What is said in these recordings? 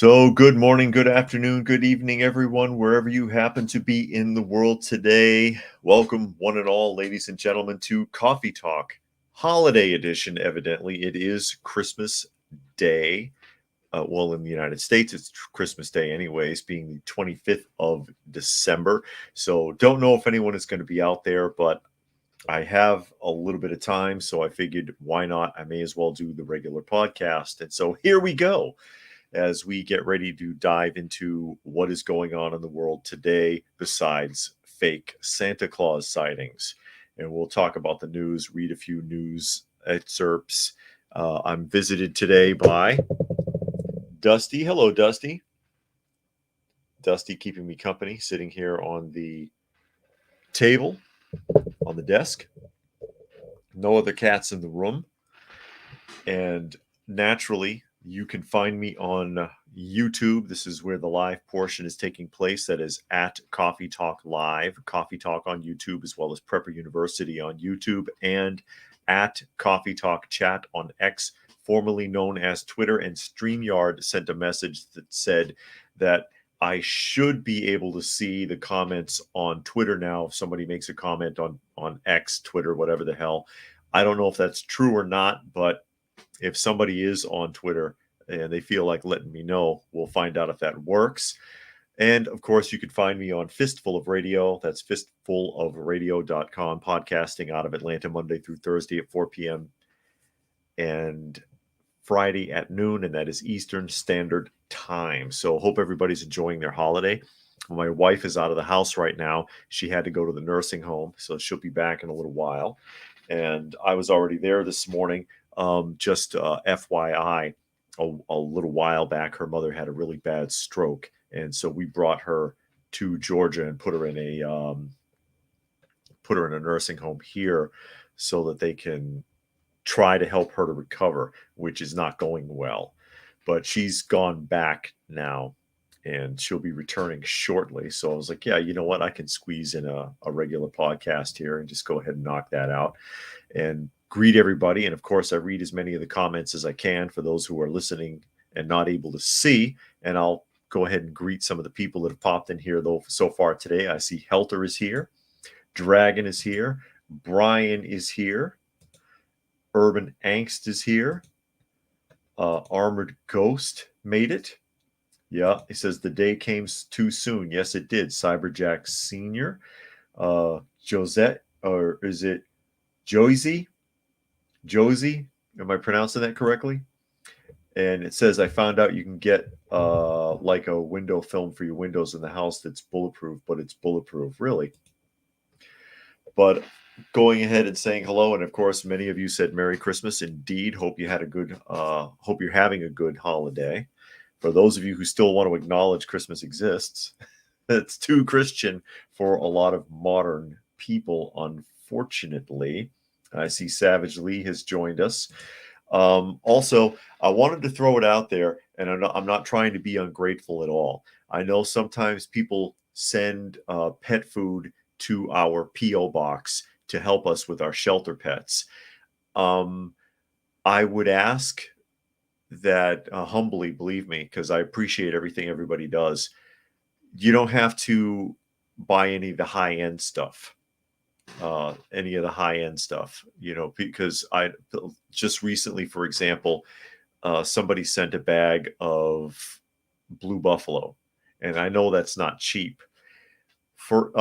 So, good morning, good afternoon, good evening, everyone, wherever you happen to be in the world today. Welcome, one and all, ladies and gentlemen, to Coffee Talk, holiday edition. Evidently, it is Christmas Day. Well, in the United States, it's Christmas Day, anyways, being the 25th of December. So, don't know if anyone is going to be out there, but I have a little bit of time. So, I figured, why not? I may as well do the regular podcast. And so, here we go as we get ready to dive into what is going on in the world today besides fake Santa Claus sightings. And we'll talk about the news, read a few news excerpts. I'm visited today by Dusty. Hello, Dusty. Dusty keeping me company, sitting here on the table, on the desk. No other cats in the room. And naturally, you can find me on YouTube. This is where the live portion is taking place. That is at Coffee Talk Live, Coffee Talk on YouTube, as well as Prepper University on YouTube, and at Coffee Talk Chat on X, formerly known as Twitter. And StreamYard sent a message that said that I should be able to see the comments on Twitter now. If somebody makes a comment on X, Twitter, whatever the hell. I don't know if that's true or not, but if somebody is on Twitter and they feel like letting me know, we'll find out if that works. And of course, you can find me on Fistful of Radio. That's fistfulofradio.com, podcasting out of Atlanta Monday through Thursday at 4 p.m. and Friday at noon, and that is Eastern Standard Time. So hope everybody's enjoying their holiday. My wife is out of the house right now. She had to go to the nursing home, so she'll be back in a little while. And I was already there this morning. Just FYI, a little while back, her mother had a really bad stroke, and so we brought her to Georgia and put her in a nursing home here, so that they can try to help her to recover, which is not going well. But she's gone back now, and she'll be returning shortly. So I was like, yeah, you know what? I can squeeze in a regular podcast here and just go ahead and knock that out and greet everybody. And of course, I read as many of the comments as I can for those who are listening and not able to see. And I'll go ahead and greet some of the people that have popped in here, though, so far today. I see Helter is here. Dragon is here. Brian is here. Urban Angst is here. Armored Ghost made it. Yeah, he says the day came too soon. Yes, it did. Cyberjack Sr. Josette, or is it Josie? Josie? Am I pronouncing that correctly? And it says, I found out you can get like a window film for your windows in the house that's bulletproof, but it's bulletproof, really. But going ahead and saying hello, and of course, many of you said Merry Christmas. Indeed, hope you had a good, hope you're having a good holiday. For those of you who still want to acknowledge Christmas exists, it's too Christian for a lot of modern people, unfortunately. I see Savage Lee has joined us. Also, I wanted to throw it out there, and I'm not trying to be ungrateful at all. I know sometimes people send pet food to our P.O. box to help us with our shelter pets. I would ask that humbly, believe me, because I appreciate everything everybody does. You don't have to buy any of the high-end stuff. Because I just recently, for example, somebody sent a bag of Blue Buffalo, and I know that's not cheap. But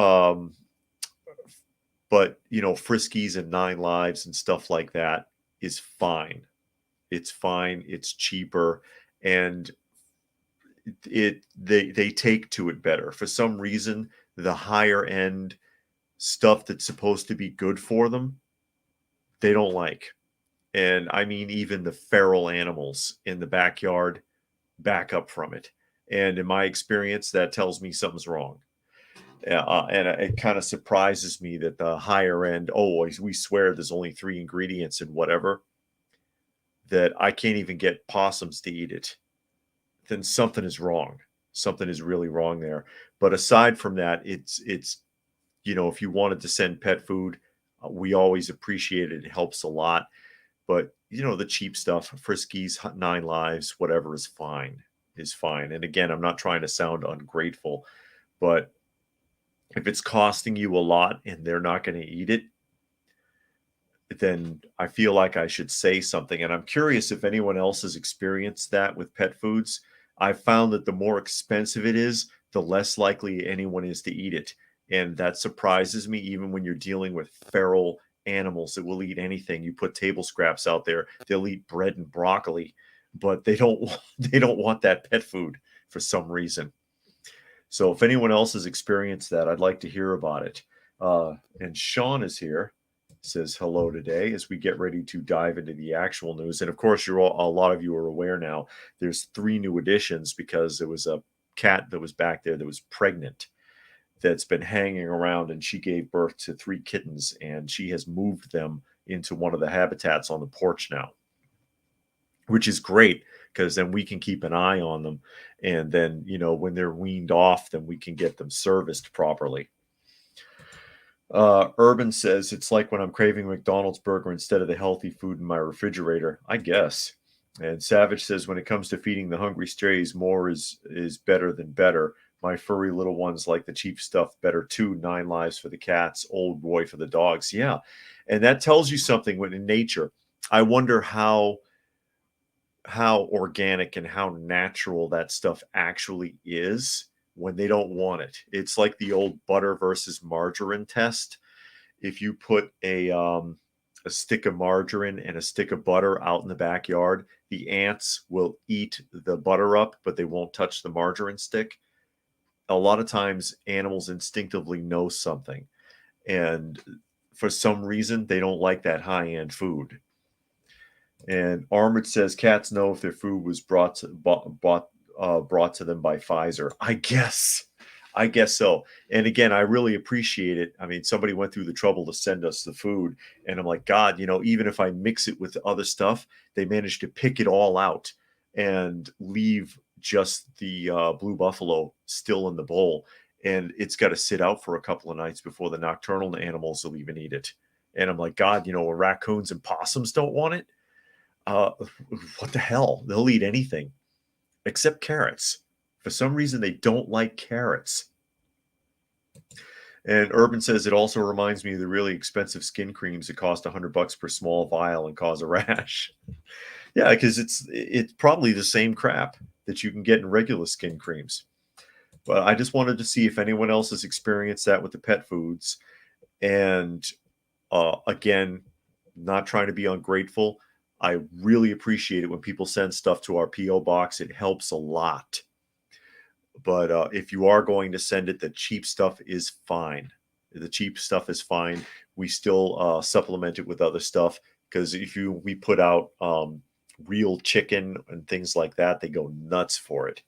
Friskies and 9 Lives and stuff like that is fine. It's fine. It's cheaper, and they take to it better. For some reason, the higher end stuff that's supposed to be good for them, they don't like. And I mean, even the feral animals in the backyard back up from it. And in my experience, that tells me something's wrong. And it kind of surprises me that the higher end, we swear there's only 3 ingredients and whatever, that I can't even get possums to eat it. Then something is wrong. Something is really wrong there. But aside from that, it's if you wanted to send pet food, we always appreciate it. It helps a lot. But the cheap stuff, Friskies, 9 Lives, whatever is fine. is fine. And again, I'm not trying to sound ungrateful, but if it's costing you a lot and they're not going to eat it, then I feel like I should say something. And I'm curious if anyone else has experienced that with pet foods. I've found that the more expensive it is, the less likely anyone is to eat it. And that surprises me, even when you're dealing with feral animals that will eat anything. You put table scraps out there, they'll eat bread and broccoli, but they don't want that pet food for some reason. So if anyone else has experienced that, I'd like to hear about it. And Sean is here, says hello today as we get ready to dive into the actual news. And of course, a lot of you are aware now. There's 3 new additions because there was a cat that was back there that was pregnant that's been hanging around, and she gave birth to 3 kittens, and she has moved them into one of the habitats on the porch now, which is great because then we can keep an eye on them. And then, when they're weaned off, then we can get them serviced properly. Urban says, it's like when I'm craving McDonald's burger instead of the healthy food in my refrigerator, I guess. And Savage says, when it comes to feeding the hungry strays, more is better than better. My furry little ones like the cheap stuff better too. 9 lives for the cats, old boy for the dogs. Yeah. And that tells you something when in nature. I wonder how organic and how natural that stuff actually is when they don't want it. It's like the old butter versus margarine test. If you put a stick of margarine and a stick of butter out in the backyard, the ants will eat the butter up, but they won't touch the margarine stick. A lot of times animals instinctively know something, and for some reason they don't like that high-end food. And Armored says cats know if their food was brought to them by Pfizer. I guess so. And again, I really appreciate it. I mean, somebody went through the trouble to send us the food, and I'm like, God, even if I mix it with other stuff, they managed to pick it all out and leave just the blue buffalo still in the bowl. And it's got to sit out for a couple of nights before the nocturnal animals will even eat it. And I'm like, God, raccoons and possums don't want it. What the hell? They'll eat anything except carrots. For some reason, they don't like carrots. And Urban says it also reminds me of the really expensive skin creams that cost $100 per small vial and cause a rash. Yeah, because it's probably the same crap that you can get in regular skin creams. But I just wanted to see if anyone else has experienced that with the pet foods. And again, not trying to be ungrateful. I really appreciate it when people send stuff to our P.O. box. It helps a lot. But if you are going to send it, the cheap stuff is fine. The cheap stuff is fine. We still supplement it with other stuff because we put out real chicken and things like that, they go nuts for it.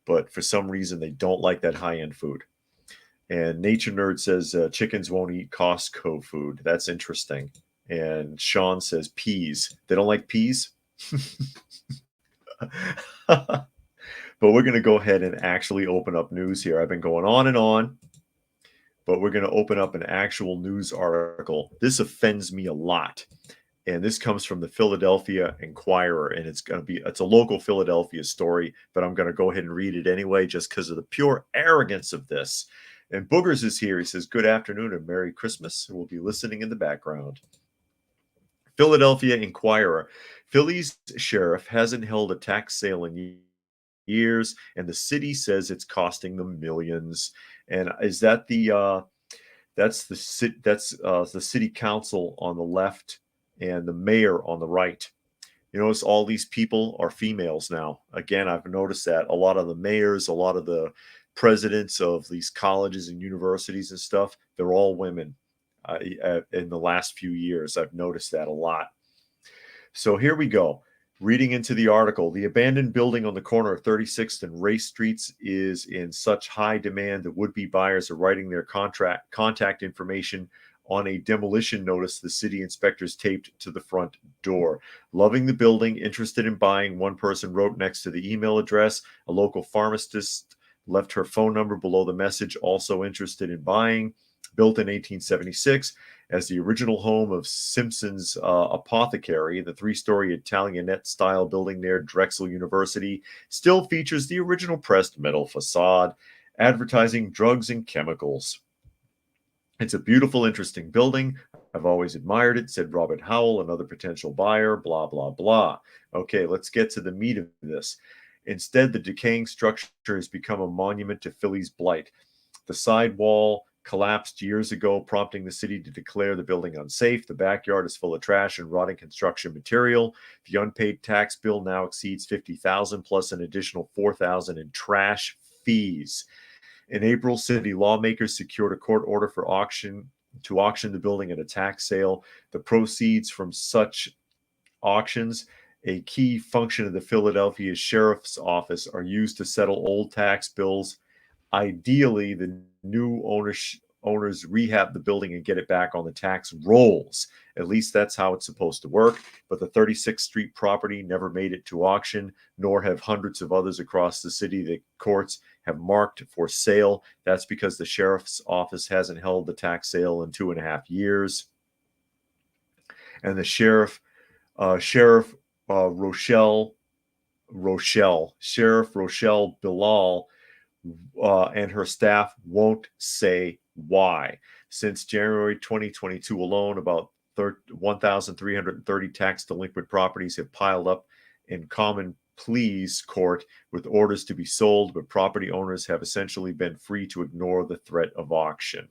But for some reason, they don't like that high-end food. And Nature Nerd says chickens won't eat Costco food. That's interesting. And Sean says peas. They don't like peas? But we're going to go ahead and actually open up news here. I've been going on and on, but we're going to open up an actual news article. This offends me a lot. And this comes from the Philadelphia Inquirer, and it's a local Philadelphia story, but I'm going to go ahead and read it anyway just because of the pure arrogance of this. And Boogers is here. He says, good afternoon and Merry Christmas. We'll be listening in the background. Philadelphia Inquirer. Philly's sheriff hasn't held a tax sale in years, and the city says it's costing them millions. And is that that's the city council on the left and the mayor on the right? You notice all these people are females now. Again, I've noticed that a lot of the mayors, a lot of the presidents of these colleges and universities and stuff, they're all women. In the last few years, I've noticed that a lot. So here we go. Reading into the article, the abandoned building on the corner of 36th and Race Streets is in such high demand that would-be buyers are writing their contact information on a demolition notice the city inspectors taped to the front door. Loving the building, interested in buying, one person wrote next to the email address. A local pharmacist left her phone number below the message, also interested in buying. Built in 1876, As the original home of Simpson's Apothecary, the three-story Italianate-style building near Drexel University still features the original pressed metal facade, advertising drugs and chemicals. It's a beautiful, interesting building. I've always admired it, said Robert Howell, another potential buyer, blah, blah, blah. Okay, let's get to the meat of this. Instead, the decaying structure has become a monument to Philly's blight. The side wall collapsed years ago, prompting the city to declare the building unsafe. The backyard is full of trash and rotting construction material. The unpaid tax bill now exceeds $50,000 plus an additional $4,000 in trash fees. In April, city lawmakers secured a court order for auction the building at a tax sale. The proceeds from such auctions, a key function of the Philadelphia Sheriff's Office, are used to settle old tax bills. Ideally, the new owners rehab the building and get it back on the tax rolls. At least that's how it's supposed to work. But the 36th Street property never made it to auction, nor have hundreds of others across the city that courts have marked for sale. That's because the sheriff's office hasn't held the tax sale in 2.5 years. And the Sheriff Rochelle Bilal and her staff won't say why. Since January 2022 alone, about 1,330 tax delinquent properties have piled up in common pleas court with orders to be sold, but property owners have essentially been free to ignore the threat of auction.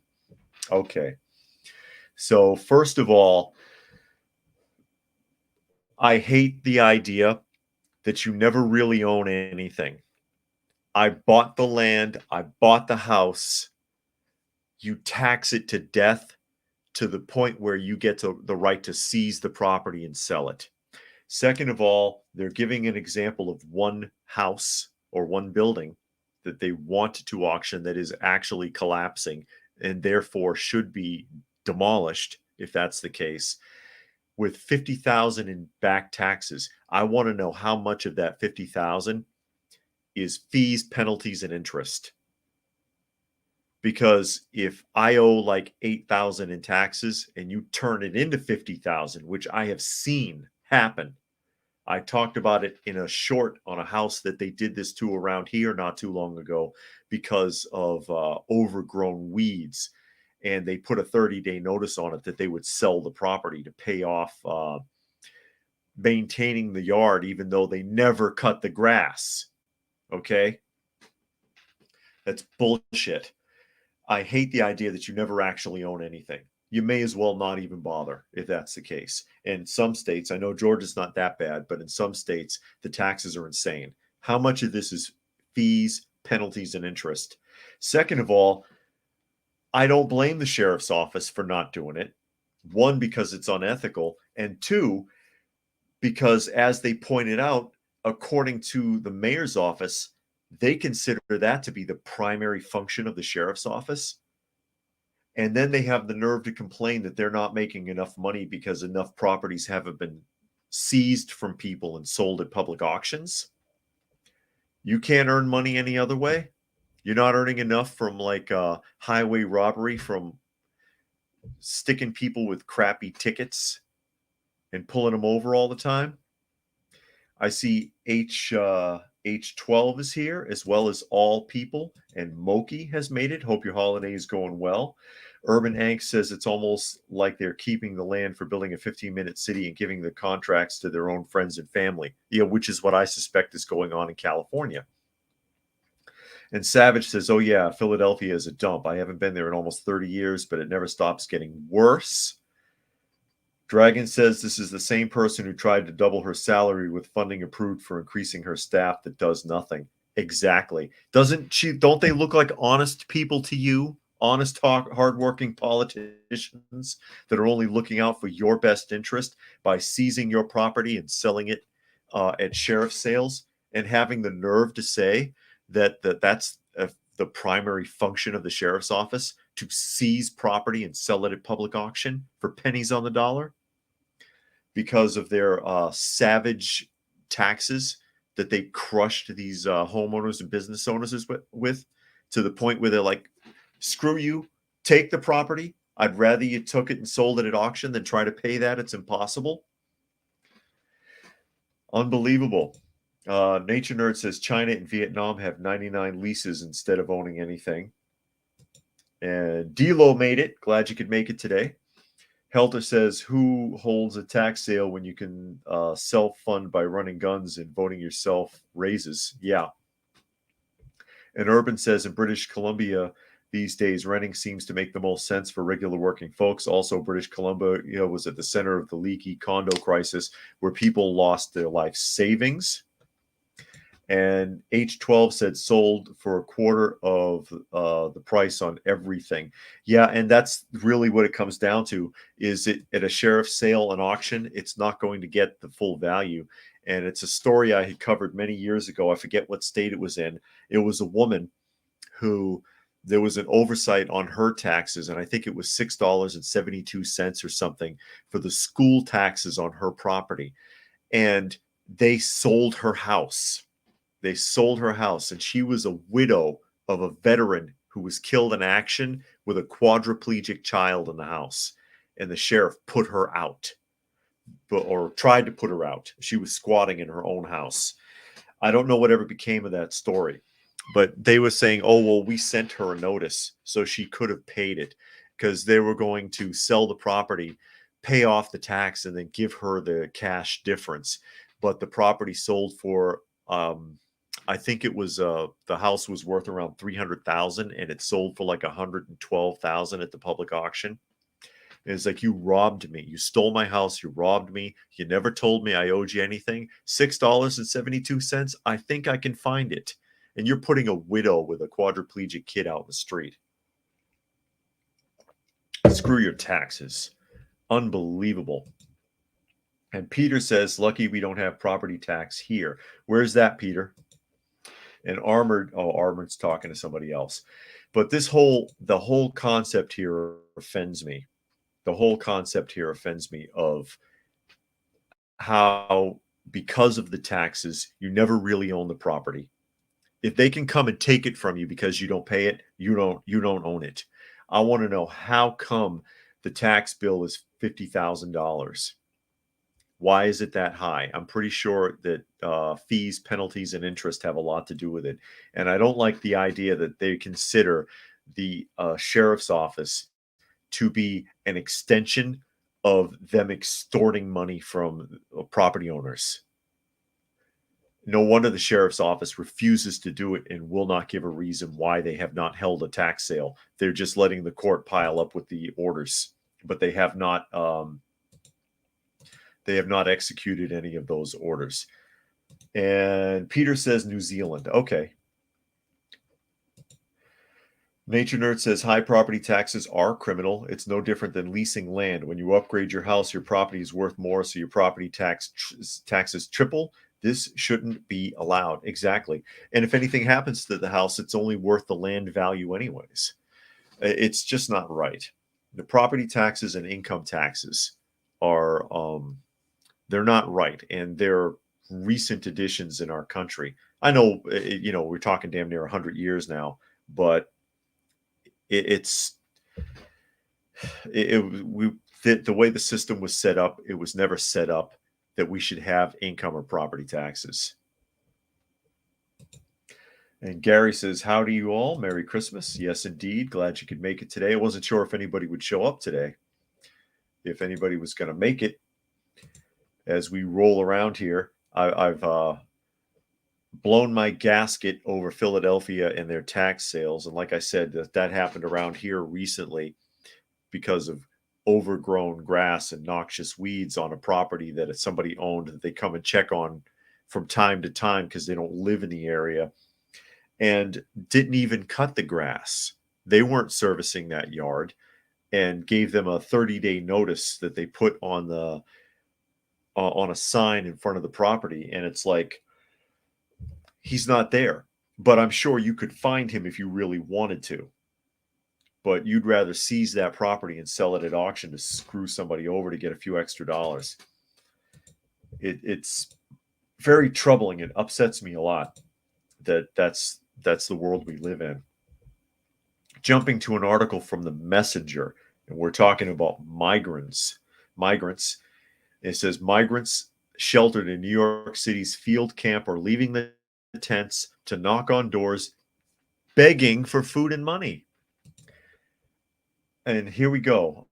Okay. So first of all, I hate the idea that you never really own anything. I bought the land, I bought the house. You tax it to death to the point where you get to the right to seize the property and sell it. Second of all, they're giving an example of one house or one building that they want to auction that is actually collapsing and therefore should be demolished if that's the case. With $50,000 in back taxes, I want to know how much of that $50,000 is fees, penalties, and interest. Because if I owe like $8,000 in taxes and you turn it into $50,000, which I have seen happen, I talked about it in a short on a house that they did this to around here not too long ago because of overgrown weeds. And they put a 30-day notice on it that they would sell the property to pay off maintaining the yard, even though they never cut the grass. Okay? That's bullshit. I hate the idea that you never actually own anything. You may as well not even bother if that's the case. In some states, I know Georgia's not that bad, but in some states, the taxes are insane. How much of this is fees, penalties, and interest? Second of all, I don't blame the sheriff's office for not doing it. One, because it's unethical, and two, because as they pointed out, according to the mayor's office, they consider that to be the primary function of the sheriff's office. And then they have the nerve to complain that they're not making enough money because enough properties haven't been seized from people and sold at public auctions. You can't earn money any other way. You're not earning enough from like highway robbery, from sticking people with crappy tickets and pulling them over all the time. I see H12 is here, as well as All People, and Moki has made it. Hope your holiday is going well. Urban Angst says it's almost like they're keeping the land for building a 15-minute city and giving the contracts to their own friends and family, which is what I suspect is going on in California. And Savage says, oh yeah, Philadelphia is a dump. I haven't been there in almost 30 years, but it never stops getting worse. Dragon says this is the same person who tried to double her salary with funding approved for increasing her staff that does nothing. Exactly. Don't they look like honest people to you? Honest, hardworking politicians that are only looking out for your best interest by seizing your property and selling it at sheriff sales, and having the nerve to say that's the primary function of the sheriff's office, to seize property and sell it at public auction for pennies on the dollar because of their savage taxes that they crushed these homeowners and business owners with, to the point where they're like, screw you, take the property, I'd rather you took it and sold it at auction than try to pay that. It's impossible. Unbelievable. Nature Nerd says China and Vietnam have 99 leases instead of owning anything. And D-Lo made it. Glad you could make it today. Helter says, who holds a tax sale when you can self-fund by running guns and voting yourself raises? Yeah. And Urban says, in British Columbia these days, renting seems to make the most sense for regular working folks. Also, British Columbia was at the center of the leaky condo crisis where people lost their life savings. And H12 said sold for a quarter of the price on everything. Yeah, and that's really what it comes down to. Is it at a sheriff's sale, an auction, it's not going to get the full value. And it's a story I had covered many years ago. I forget what state it was in. It was a woman who there was an oversight on her taxes, and I think it was $6.72 or something for the school taxes on her property. And they sold her house. They sold her house, and she was a widow of a veteran who was killed in action with a quadriplegic child in the house. And the sheriff put her out, or tried to put her out. She was squatting in her own house. I don't know whatever became of that story, but they were saying, oh, well, we sent her a notice so she could have paid it because they were going to sell the property, pay off the tax, and then give her the cash difference. But the property sold for I think it was the house was worth around 300,000 and it sold for like 112,000 at the public auction. And it's like, you robbed me. You stole my house. You robbed me. You never told me I owed you anything. $6.72. I think I can find it. And you're putting a widow with a quadriplegic kid out in the street. Screw your taxes. Unbelievable. And Peter says, lucky we don't have property tax here. Where's that, Peter? And Armored's talking to somebody else. But the whole concept here offends me. The whole concept here offends me of how, because of the taxes, you never really own the property. If they can come and take it from you because you don't pay it, you don't own it. I want to know, how come the tax bill is $50,000? Why is it that high? I'm pretty sure that fees, penalties, and interest have a lot to do with it. And I don't like the idea that they consider the sheriff's office to be an extension of them extorting money from property owners. No wonder the sheriff's office refuses to do it and will not give a reason why they have not held a tax sale. They're just letting the court pile up with the orders, but they have not executed any of those orders. And Peter says New Zealand. Okay. Nature Nerd says high property taxes are criminal. It's no different than leasing land. When you upgrade your house, your property is worth more, so your property taxes triple. This shouldn't be allowed. Exactly. And if anything happens to the house, it's only worth the land value anyways. It's just not right. The property taxes and income taxes are they're not right, and they're recent additions in our country. I know, we're talking damn near 100 years now, but the way the system was set up, it was never set up that we should have income or property taxes. And Gary says, howdy you all. Merry Christmas. Yes, indeed. Glad you could make it today. I wasn't sure if anybody would show up today, if anybody was going to make it. As we roll around here, I've blown my gasket over Philadelphia and their tax sales. And like I said, that happened around here recently because of overgrown grass and noxious weeds on a property that somebody owned that they come and check on from time to time because they don't live in the area, and didn't even cut the grass. They weren't servicing that yard and gave them a 30-day notice that they put on a sign in front of the property. And it's like, he's not there, but I'm sure you could find him if you really wanted to. But you'd rather seize that property and sell it at auction to screw somebody over to get a few extra dollars. It's very troubling. It upsets me a lot that's the world we live in. Jumping to an article from the Messenger. And we're talking about migrants. Migrants. It says migrants sheltered in New York City's field camp are leaving the tents to knock on doors, begging for food and money. And here we go.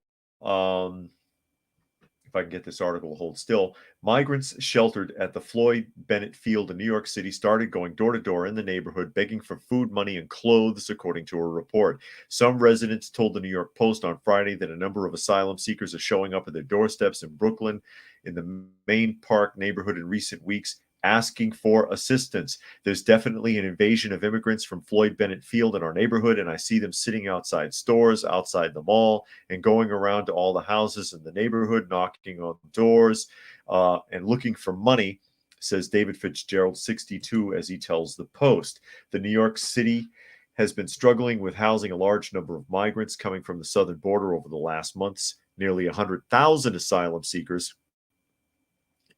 If I can get this article to hold still, migrants sheltered at the Floyd Bennett Field in New York City started going door to door in the neighborhood begging for food, money, and clothes, according to a report. Some residents told the New York Post on Friday that a number of asylum seekers are showing up at their doorsteps in Brooklyn in the Main Park neighborhood in recent weeks, asking for assistance. There's definitely an invasion of immigrants from Floyd Bennett Field in our neighborhood, and I see them sitting outside stores, outside the mall, and going around to all the houses in the neighborhood, knocking on doors and looking for money, says David Fitzgerald, 62, as he tells the Post. The New York City has been struggling with housing a large number of migrants coming from the southern border over the last months. Nearly 100,000 asylum seekers,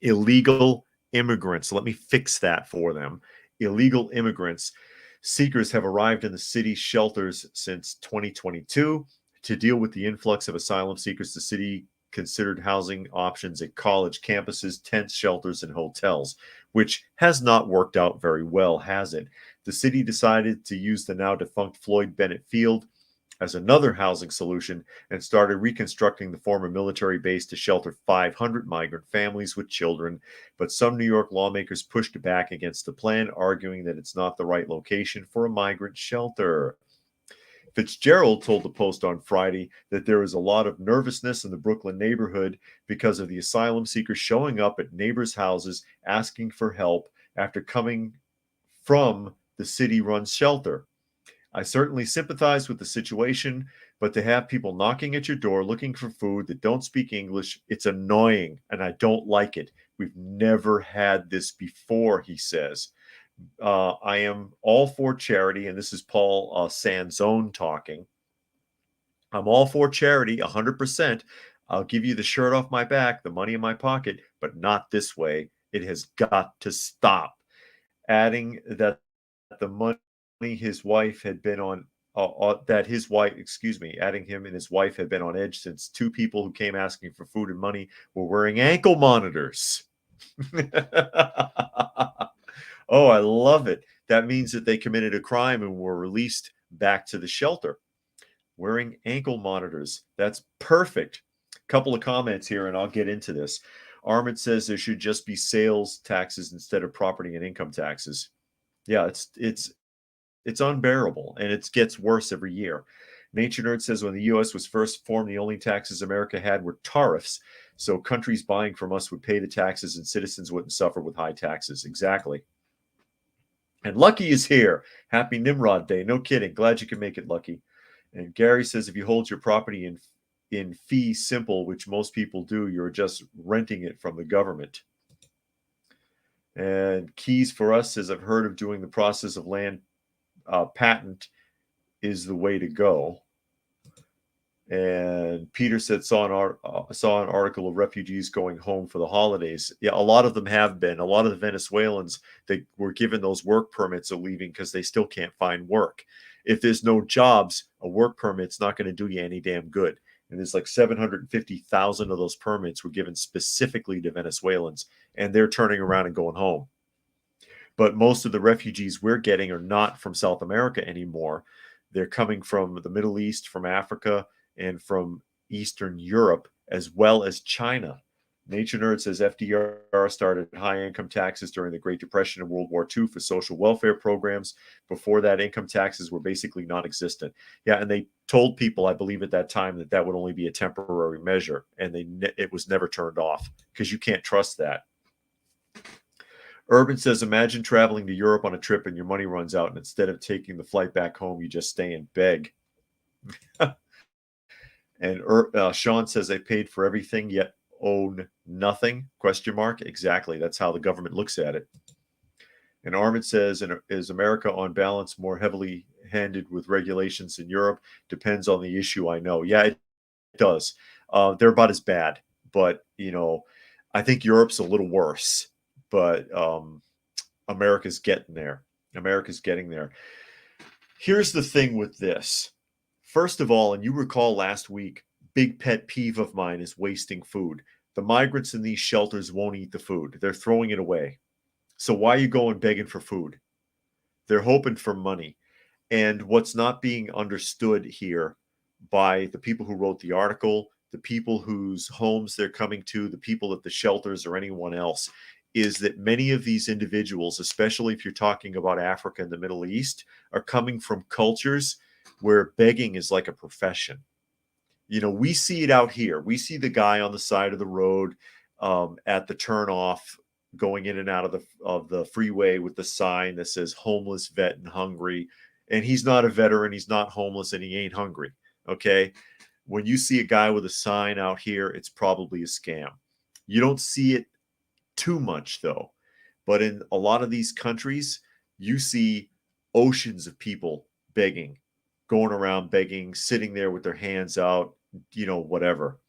illegal immigrants. Let me fix that for them. Illegal immigrants. Seekers have arrived in the city's shelters since 2022. To deal with the influx of asylum seekers, the city considered housing options at college campuses, tents, shelters, and hotels, which has not worked out very well, has it? The city decided to use the now defunct Floyd Bennett Field as another housing solution and started reconstructing the former military base to shelter 500 migrant families with children. But some New York lawmakers pushed back against the plan, arguing that it's not the right location for a migrant shelter. Fitzgerald told the Post on Friday that there is a lot of nervousness in the Brooklyn neighborhood because of the asylum seekers showing up at neighbors' houses asking for help after coming from the city-run shelter. I certainly sympathize with the situation, but to have people knocking at your door looking for food that don't speak English, it's annoying and I don't like it. We've never had this before, he says. I am all for charity, and this is Paul Sanzone talking. I'm all for charity, 100%. I'll give you the shirt off my back, the money in my pocket, but not this way. It has got to stop. Adding that the money his wife had been on that his wife, excuse me, adding him and his wife had been on edge since two people who came asking for food and money were wearing ankle monitors. Oh, I love it. That means that they committed a crime and were released back to the shelter wearing ankle monitors. That's perfect. Couple of comments here, and I'll get into this. Armand says there should just be sales taxes instead of property and income taxes. Yeah, it's unbearable, and it gets worse every year. Nature Nerd says when the U.S. was first formed, the only taxes America had were tariffs. So countries buying from us would pay the taxes, and citizens wouldn't suffer with high taxes. Exactly. And Lucky is here. Happy Nimrod Day. No kidding. Glad you can make it, Lucky. And Gary says if you hold your property in fee simple, which most people do, you're just renting it from the government. And Keys for us says I've heard of doing the process of land patent is the way to go. And Peter said saw an article of refugees going home for the holidays. Yeah, a lot of them have been. A lot of the Venezuelans that were given those work permits are leaving because they still can't find work. If there's no jobs, a work permit's not going to do you any damn good. And there's like 750,000 of those permits were given specifically to Venezuelans, and they're turning around and going home. But most of the refugees we're getting are not from South America anymore. They're coming from the Middle East, from Africa, and from Eastern Europe, as well as China. Nature Nerd says FDR started high income taxes during the Great Depression and World War II for social welfare programs. Before that, income taxes were basically non existent. Yeah, and they told people, I believe at that time, that that would only be a temporary measure, and it was never turned off because you can't trust that. Urban says, imagine traveling to Europe on a trip and your money runs out, and instead of taking the flight back home, you just stay and beg. And Sean says they paid for everything yet own nothing? Question mark. Exactly. That's how the government looks at it. And Armin says, is America on balance more heavily handed with regulations in Europe? Depends on the issue, I know. Yeah, it does. They're about as bad, but I think Europe's a little worse. But America's getting there. America's getting there. Here's the thing with this. First of all, and you recall last week, big pet peeve of mine is wasting food. The migrants in these shelters won't eat the food. They're throwing it away. So why are you going begging for food? They're hoping for money. And what's not being understood here by the people who wrote the article, the people whose homes they're coming to, the people at the shelters, or anyone else, is that many of these individuals, especially if you're talking about Africa and the Middle East, are coming from cultures where begging is like a profession. You know, we see it out here. We see the guy on the side of the road at the turnoff going in and out of the freeway with the sign that says homeless, vet, and hungry. And he's not a veteran, he's not homeless, and he ain't hungry. Okay. When you see a guy with a sign out here, it's probably a scam. You don't see it too much though. But in a lot of these countries, you see oceans of people begging, going around begging, sitting there with their hands out, you know, whatever.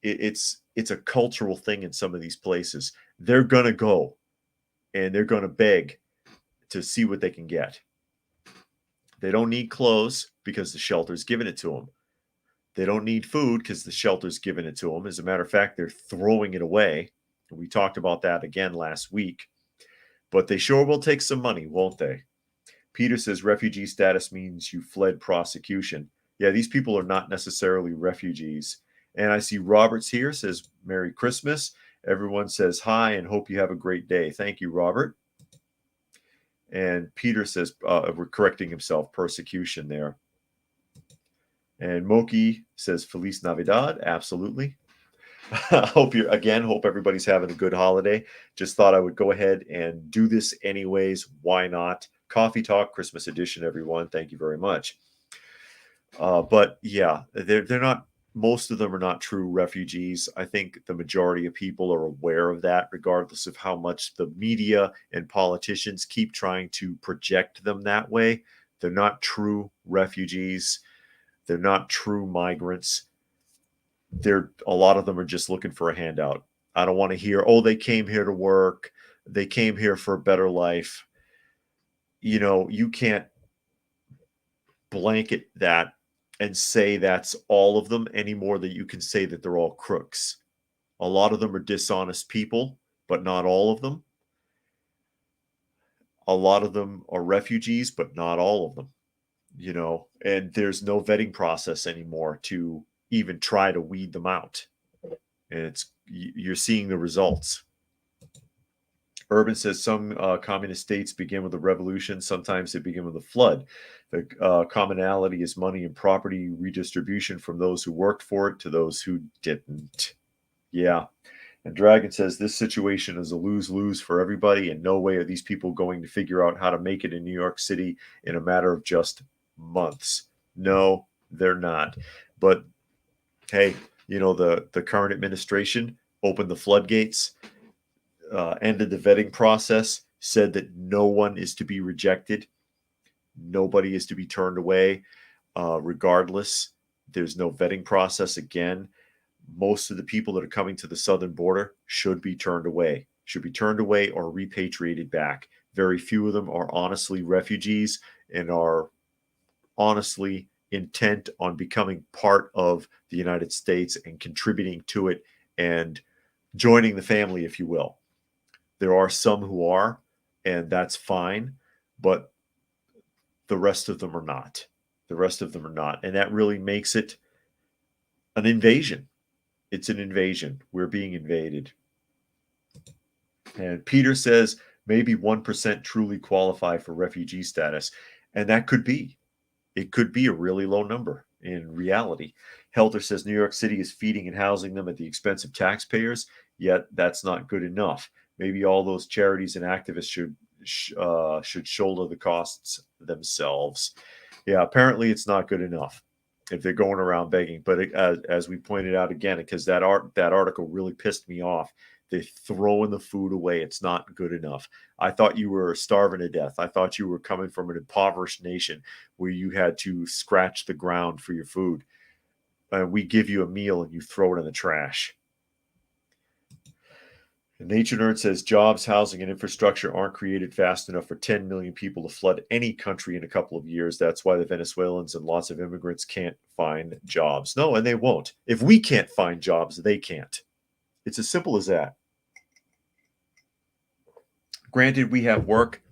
It's a cultural thing in some of these places. They're gonna go and they're gonna beg to see what they can get. They don't need clothes because the shelter's giving it to them. They don't need food because the shelter's giving it to them. As a matter of fact, they're throwing it away. We talked about that again last week. But they sure will take some money, won't they? Peter says refugee status means you fled prosecution. Yeah, these people are not necessarily refugees. And I see Robert's here, says Merry Christmas. Everyone says hi and hope you have a great day. Thank you, Robert. And Peter says, we're correcting himself, persecution there. And Moki says Feliz Navidad. Absolutely. Hope everybody's having a good holiday. Just thought I would go ahead and do this anyways. Why not? Coffee Talk Christmas edition, everyone. Thank you very much. But yeah, they're not. Most of them are not true refugees. I think the majority of people are aware of that, regardless of how much the media and politicians keep trying to project them that way. They're not true refugees. They're not true migrants. A lot of them are just looking for a handout. I don't want to hear, oh, they came here to work. They came here for a better life. You know, you can't blanket that and say that's all of them any more than you can say that they're all crooks. A lot of them are dishonest people, but not all of them. A lot of them are refugees, but not all of them. You know, and there's no vetting process anymore to even try to weed them out. And you're seeing the results. Urban says some communist states begin with a revolution. Sometimes they begin with a flood. The commonality is money and property redistribution from those who worked for it to those who didn't. Yeah. And Dragon says this situation is a lose-lose for everybody. In no way are these people going to figure out how to make it in New York City in a matter of just months. No, they're not. But hey, you know, the current administration opened the floodgates, ended the vetting process, said that no one is to be rejected. Nobody is to be turned away, regardless. There's no vetting process again. Most of the people that are coming to the southern border should be turned away or repatriated back. Very few of them are honestly refugees and are honestly intent on becoming part of the United States and contributing to it and joining the family, if you will. There are some who are, and that's fine, but the rest of them are not. And that really makes it an invasion. It's an invasion. We're being invaded. And Peter says maybe 1% truly qualify for refugee status. And that could be. It could be a really low number in reality. Helter says New York City is feeding and housing them at the expense of taxpayers, yet that's not good enough. Maybe all those charities and activists should shoulder the costs themselves. Yeah, apparently it's not good enough if they're going around begging. But as we pointed out again, because that article really pissed me off. They're throwing the food away. It's not good enough. I thought you were starving to death. I thought you were coming from an impoverished nation where you had to scratch the ground for your food. We give you a meal and you throw it in the trash. Nature Nerd says jobs, housing, and infrastructure aren't created fast enough for 10 million people to flood any country in a couple of years. That's why the Venezuelans and lots of immigrants can't find jobs. No, and they won't. If we can't find jobs, they can't. It's as simple as that. Granted, we have work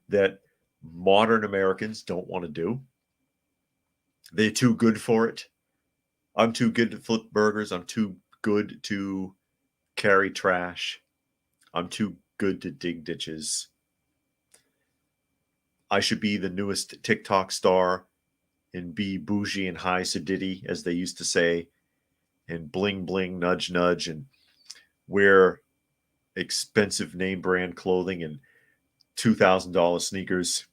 that modern Americans don't want to do. They're too good for it. I'm too good to flip burgers. I'm too good to carry trash. I'm too good to dig ditches. I should be the newest TikTok star and be bougie and high sedity, as they used to say, and bling bling, nudge nudge, and wear expensive name brand clothing and $2,000 sneakers.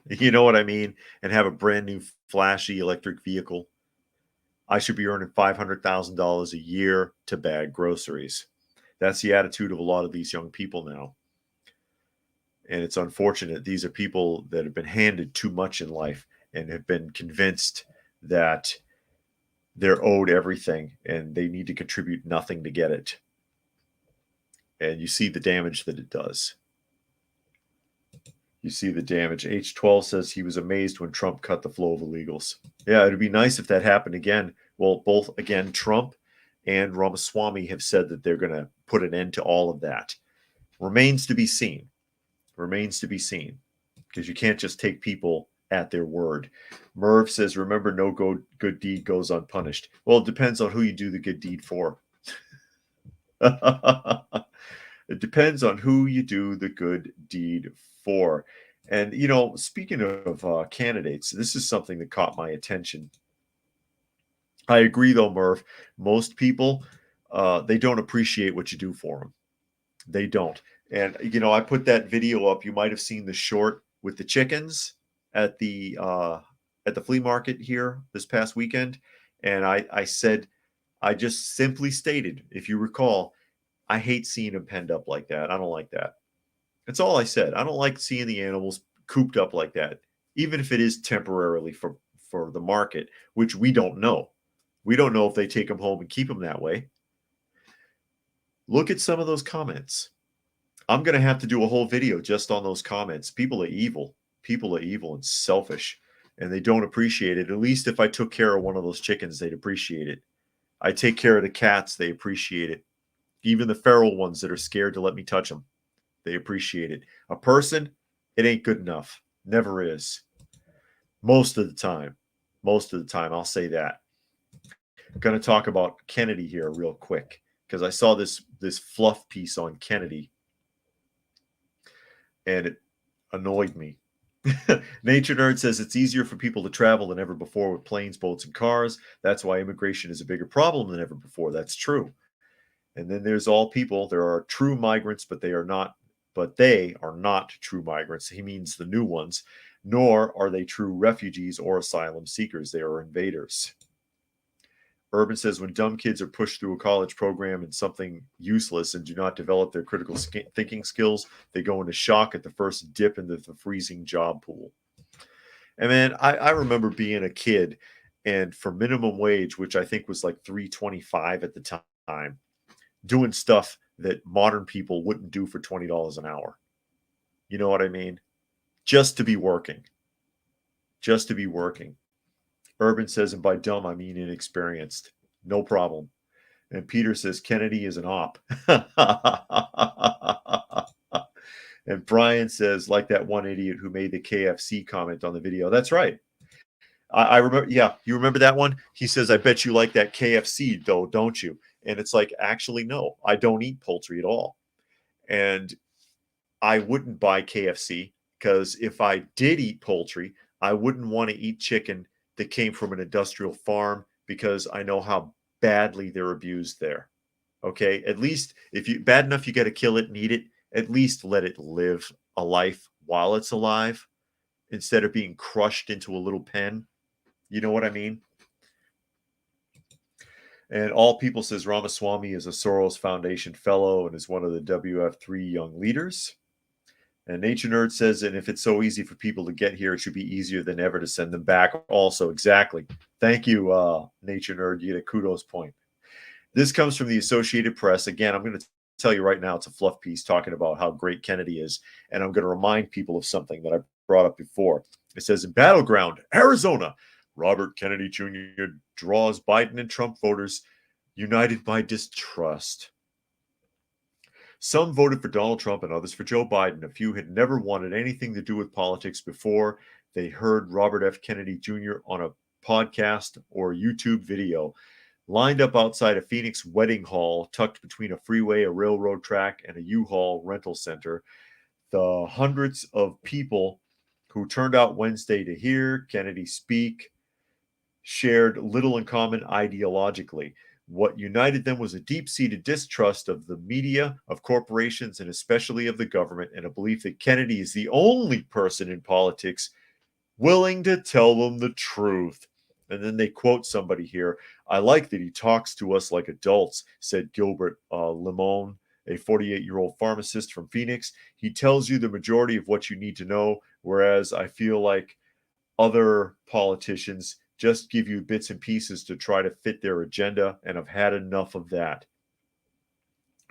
You know what I mean? And have a brand new flashy electric vehicle. I should be earning $500,000 a year to bag groceries. That's the attitude of a lot of these young people now. And it's unfortunate. These are people that have been handed too much in life and have been convinced that they're owed everything and they need to contribute nothing to get it. And you see the damage that it does. You see the damage. H12 says he was amazed when Trump cut the flow of illegals. Yeah, it'd be nice if that happened again. Well, both, again, Trump and Ramaswamy have said that they're going to put an end to all of that. Remains to be seen. Remains to be seen. Because you can't just take people at their word. Merv says, remember, no good deed goes unpunished. Well, it depends on who you do the good deed for. It depends on who you do the good deed for. And, you know, speaking of candidates, this is something that caught my attention. I agree, though, Merv. Most people, they don't appreciate what you do for them. They don't. And, you know, I put that video up. You might have seen the short with the chickens at the flea market here this past weekend. And I said, I just simply stated, if you recall, I hate seeing them penned up like that. I don't like that. That's all I said. I don't like seeing the animals cooped up like that, even if it is temporarily for the market, which we don't know. We don't know if they take them home and keep them that way. Look at some of those comments. I'm going to have to do a whole video just on those comments. People are evil. People are evil and selfish, and they don't appreciate it. At least if I took care of one of those chickens, they'd appreciate it. I take care of the cats. They appreciate it. Even the feral ones that are scared to let me touch them, they appreciate it. A person, it ain't good enough. Never is. Most of the time. Most of the time, I'll say that. I'm going to talk about Kennedy here real quick because I saw this fluff piece on Kennedy and it annoyed me. Nature Nerd says it's easier for people to travel than ever before with planes, boats, and cars. That's why immigration is a bigger problem than ever before. That's true. And then there's all people. There are true migrants, but they are not true migrants. He means the new ones, nor are they true refugees or asylum seekers. They are invaders. Urban says when dumb kids are pushed through a college program in something useless and do not develop their critical thinking skills, they go into shock at the first dip into the freezing job pool. And man, I remember being a kid and for minimum wage, which I think was like $3.25 at the time, doing stuff that modern people wouldn't do for $20 an hour. You know what I mean? Just to be working. Just to be working. Urban says, and by dumb, I mean inexperienced. No problem. And Peter says, Kennedy is an op. And Brian says, like that one idiot who made the KFC comment on the video. That's right. I remember. Yeah, you remember that one? He says, I bet you like that KFC, though, don't you? And it's like, actually, no, I don't eat poultry at all. And I wouldn't buy KFC because if I did eat poultry, I wouldn't want to eat chicken that came from an industrial farm because I know how badly they're abused there. Okay. At least if you bad enough, you got to kill it and eat it, at least let it live a life while it's alive instead of being crushed into a little pen. You know what I mean? And All People says Ramaswamy is a Soros Foundation fellow and is one of the WF3 young leaders. And Nature Nerd says, and if it's so easy for people to get here, it should be easier than ever to send them back. Also, exactly. Thank you, Nature Nerd. You get a kudos point. This comes from the Associated Press. Again, I'm going to tell you right now, it's a fluff piece talking about how great Kennedy is. And I'm going to remind people of something that I brought up before. It says, in Battleground, Arizona, Robert Kennedy Jr. draws Biden and Trump voters united by distrust. Some voted for Donald Trump and others for Joe Biden. A few had never wanted anything to do with politics before they heard Robert F. Kennedy Jr. on a podcast or YouTube video. Lined up outside a Phoenix wedding hall tucked between a freeway, a railroad track, and a U-Haul rental center, the hundreds of people who turned out Wednesday to hear Kennedy speak shared little in common ideologically. What united them was a deep-seated distrust of the media, of corporations, and especially of the government, and a belief that Kennedy is the only person in politics willing to tell them the truth. And then they quote somebody here. I like that he talks to us like adults, said Gilbert Limon, a 48-year-old pharmacist from Phoenix. He tells you the majority of what you need to know, whereas I feel like other politicians just give you bits and pieces to try to fit their agenda, and I've had enough of that.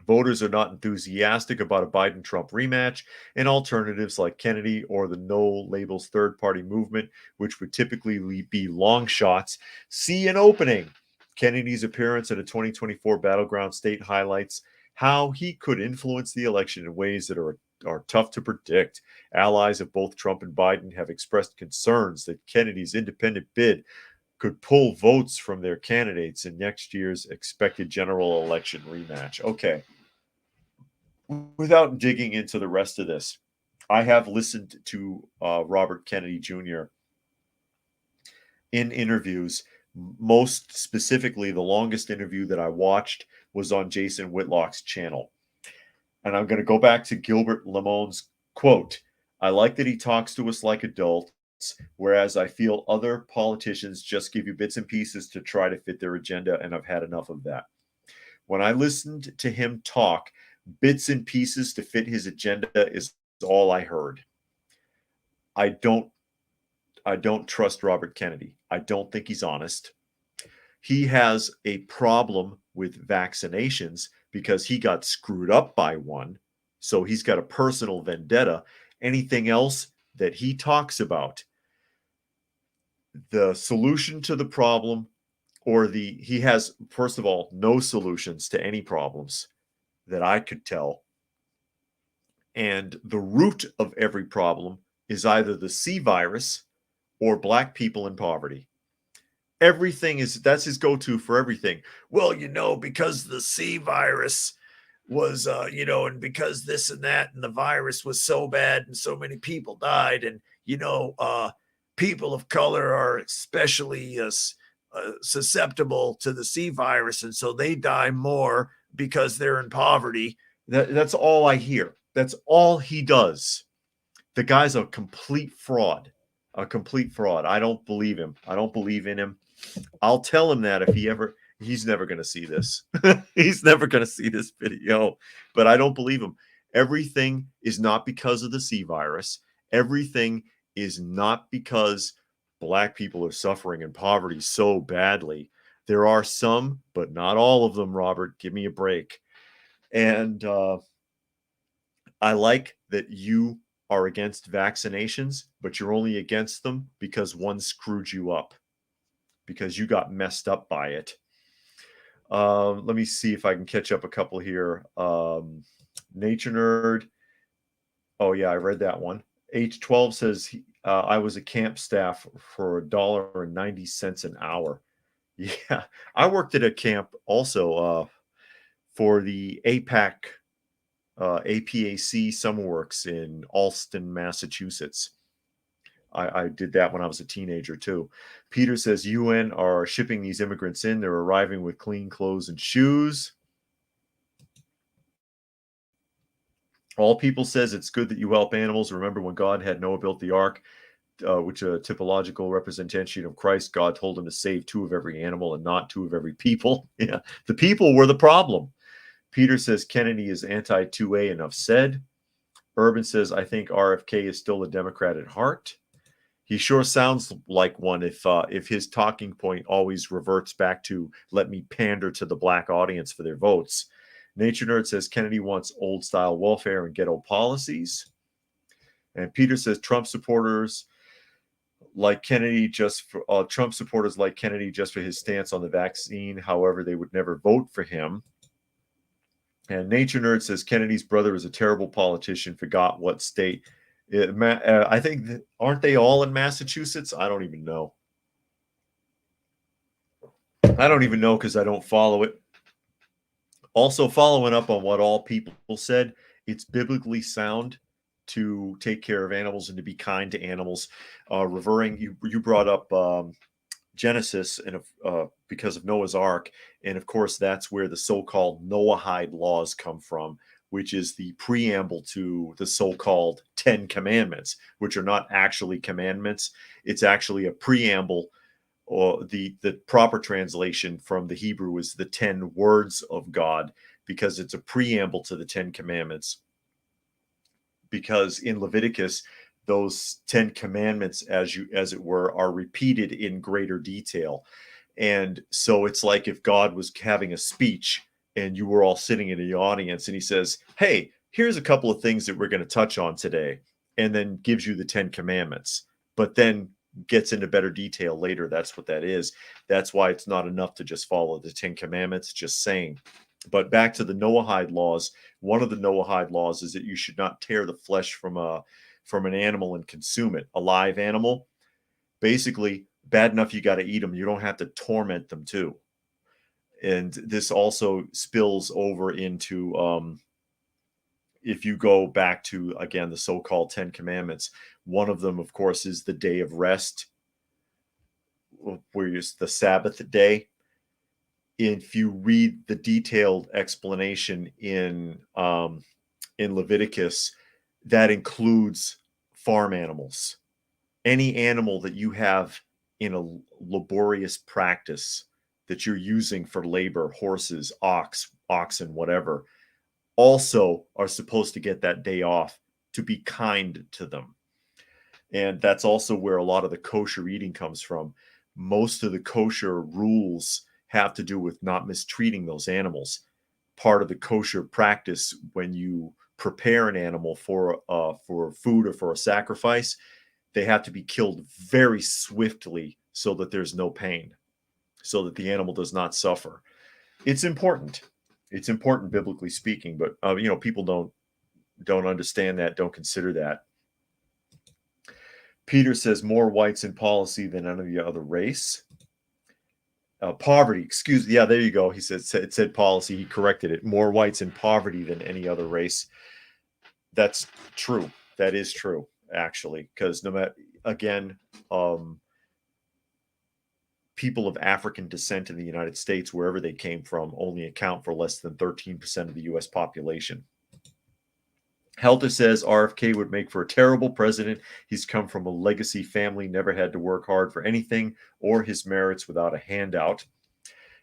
Voters are not enthusiastic about a Biden-Trump rematch, and alternatives like Kennedy or the no labels third-party movement, which would typically be long shots, see an opening. Kennedy's appearance at a 2024 battleground state highlights how he could influence the election in ways that are tough to predict. Allies of both Trump and Biden have expressed concerns that Kennedy's independent bid could pull votes from their candidates in next year's expected general election rematch. Okay. Without digging into the rest of this, I have listened to Robert Kennedy Jr. in interviews. Most specifically, the longest interview that I watched was on Jason Whitlock's channel. And I'm going to go back to Gilbert Limon's quote. I like that he talks to us like adults, whereas I feel other politicians just give you bits and pieces to try to fit their agenda, and I've had enough of that. When I listened to him talk, bits and pieces to fit his agenda is all I heard. I don't trust Robert Kennedy. I don't think he's honest. He has a problem with vaccinations because he got screwed up by one. So he's got a personal vendetta. Anything else that he talks about, the solution to the problem, or he has, first of all, no solutions to any problems that I could tell. And the root of every problem is either the C virus or black people in poverty. That's his go-to for everything. Well, because the C virus was, and because this and that, and the virus was so bad and so many people died, and, people of color are especially susceptible to the C virus, and so they die more because they're in poverty. That's all I hear. That's all he does. The guy's a complete fraud. A complete fraud. I don't believe him. I don't believe in him. I'll tell him that if he's never going to see this. He's never going to see this video, but I don't believe him. Everything is not because of the C virus. Everything is not because black people are suffering in poverty so badly. There are some, but not all of them, Robert. Give me a break. And I like that you are against vaccinations, but you're only against them because one screwed you up, because you got messed up by it. Let me see if I can catch up a couple here. Nature Nerd. Oh, yeah, I read that one. H12 says, I was a camp staff for $1.90 an hour. Yeah, I worked at a camp also for the APAC Summer Works in Allston, Massachusetts. I did that when I was a teenager too. Peter says UN are shipping these immigrants in. They're arriving with clean clothes and shoes. All People says it's good that you help animals. Remember when God had Noah built the ark, which a typological representation of Christ, God told him to save 2 of every animal and not 2 of every people. Yeah, the people were the problem. Peter says Kennedy is anti-2A, enough said. Urban says, I think RFK is still a Democrat at heart. He sure sounds like one if his talking point always reverts back to let me pander to the black audience for their votes. Nature Nerd says Kennedy wants old style welfare and ghetto policies. And Peter says Trump supporters like Kennedy Trump supporters like Kennedy just for his stance on the vaccine. However, they would never vote for him. And Nature Nerd says Kennedy's brother is a terrible politician. Forgot what state. I think aren't they all in Massachusetts? I don't even know. I don't even know because I don't follow it. Also, following up on what all people said, it's biblically sound to take care of animals and to be kind to animals. Revering, you brought up Genesis and because of Noah's Ark, and of course that's where the so-called Noahide laws come from, which is the preamble to the so-called 10 Commandments, which are not actually commandments. It's actually a preamble, or the proper translation from the Hebrew is the 10 words of God, because it's a preamble to the 10 Commandments. Because in Leviticus, those 10 commandments, as it were, are repeated in greater detail. And so it's like if God was having a speech and you were all sitting in the audience and he says, hey, here's a couple of things that we're going to touch on today, and then gives you the 10 commandments, but then gets into better detail later. That's what that is. That's why it's not enough to just follow the 10 commandments, just saying. But back to the Noahide laws, one of the Noahide laws is that you should not tear the flesh from an animal and consume it. A live animal, basically, bad enough you got to eat them. You don't have to torment them too. And this also spills over into if you go back to, again, the so-called 10 Commandments. One of them, of course, is the day of rest, where it's the Sabbath day. If you read the detailed explanation in Leviticus, that includes farm animals. Any animal that you have in a laborious practice that you're using for labor, horses, oxen, whatever, also are supposed to get that day off to be kind to them. And that's also where a lot of the kosher eating comes from. Most of the kosher rules have to do with not mistreating those animals. Part of the kosher practice, when you prepare an animal for food or for a sacrifice, they have to be killed very swiftly so that there's no pain, so that the animal does not suffer. It's important. It's important biblically speaking, but people don't understand that, don't consider that. Peter says more whites in policy than any other race. Poverty, excuse me. Yeah, there you go. He said it said policy. He corrected it. More whites in poverty than any other race. That's true. That is true, actually, because no matter, again, people of African descent in the United States, wherever they came from, only account for less than 13% of the U.S. population. Helter says RFK would make for a terrible president. He's come from a legacy family, never had to work hard for anything or his merits without a handout.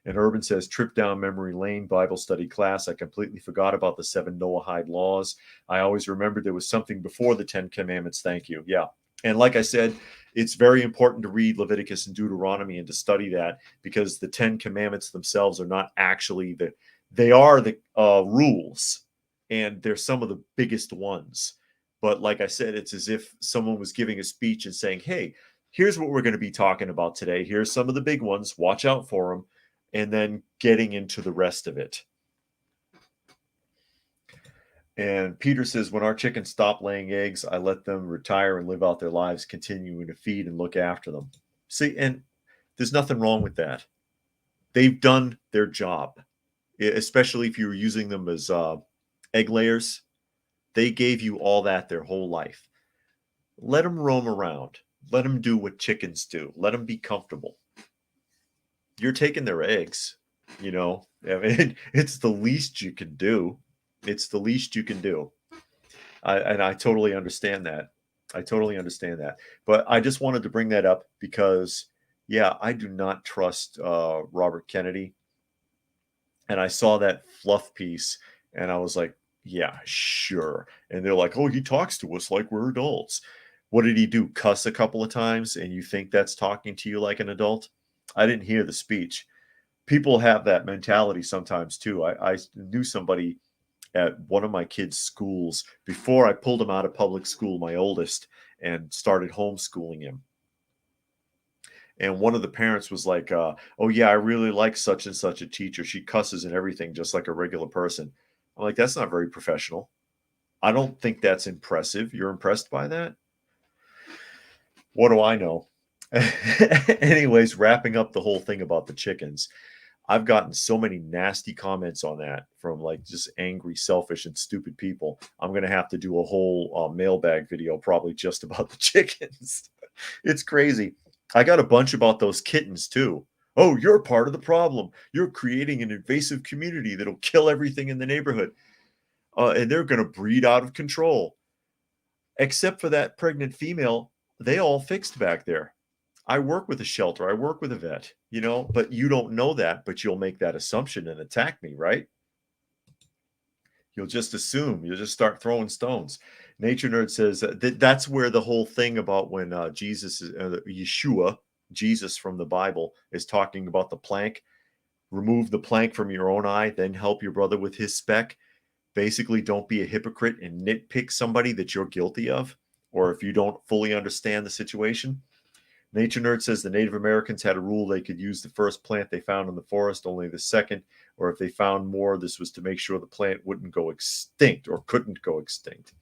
And Urban says, trip down memory lane, Bible study class. I completely forgot about the 7 Noahide laws. I always remembered there was something before the 10 Commandments. Thank you. Yeah. And like I said, it's very important to read Leviticus and Deuteronomy and to study that, because the 10 Commandments themselves are not actually they are the rules, and they're some of the biggest ones. But like I said, it's as if someone was giving a speech and saying, hey, here's what we're going to be talking about today. Here's some of the big ones. Watch out for them. And then getting into the rest of it. And Peter says, when our chickens stop laying eggs, I let them retire and live out their lives, continuing to feed and look after them. See, and there's nothing wrong with that. They've done their job, especially if you're using them as egg layers. They gave you all that their whole life. Let them roam around. Let them do what chickens do. Let them be comfortable. You're taking their eggs, I mean, it's the least you can do. It's the least you can do. I totally understand that. I totally understand that. But I just wanted to bring that up because, yeah, I do not trust Robert Kennedy. And I saw that fluff piece and I was like, yeah, sure. And they're like, oh, he talks to us like we're adults. What did he do? Cuss a couple of times and you think that's talking to you like an adult? I didn't hear the speech. People have that mentality sometimes too. I knew somebody at one of my kids' schools before I pulled him out of public school, my oldest, and started homeschooling him. And one of the parents was like, "Oh yeah, I really like such and such a teacher. She cusses and everything just like a regular person." I'm like, "That's not very professional. I don't think that's impressive. You're impressed by that? What do I know?" Anyways, wrapping up the whole thing about the chickens. I've gotten so many nasty comments on that from like just angry, selfish, and stupid people. I'm gonna have to do a whole mailbag video probably just about the chickens. It's crazy. I got a bunch about those kittens too. Oh, you're part of the problem. You're creating an invasive community that'll kill everything in the neighborhood, and they're gonna breed out of control. Except for that pregnant female, they all fixed back there. I work with a shelter, I work with a vet, but you don't know that, but you'll make that assumption and attack me, right? You'll just assume, you'll just start throwing stones. Nature Nerd says that's where the whole thing about when Yeshua, Jesus from the Bible, is talking about the plank. Remove the plank from your own eye, then help your brother with his speck. Basically, don't be a hypocrite and nitpick somebody that you're guilty of, or if you don't fully understand the situation. Nature Nerd says the Native Americans had a rule they could use the first plant they found in the forest, only the second, or if they found more, this was to make sure the plant wouldn't go extinct or couldn't go extinct.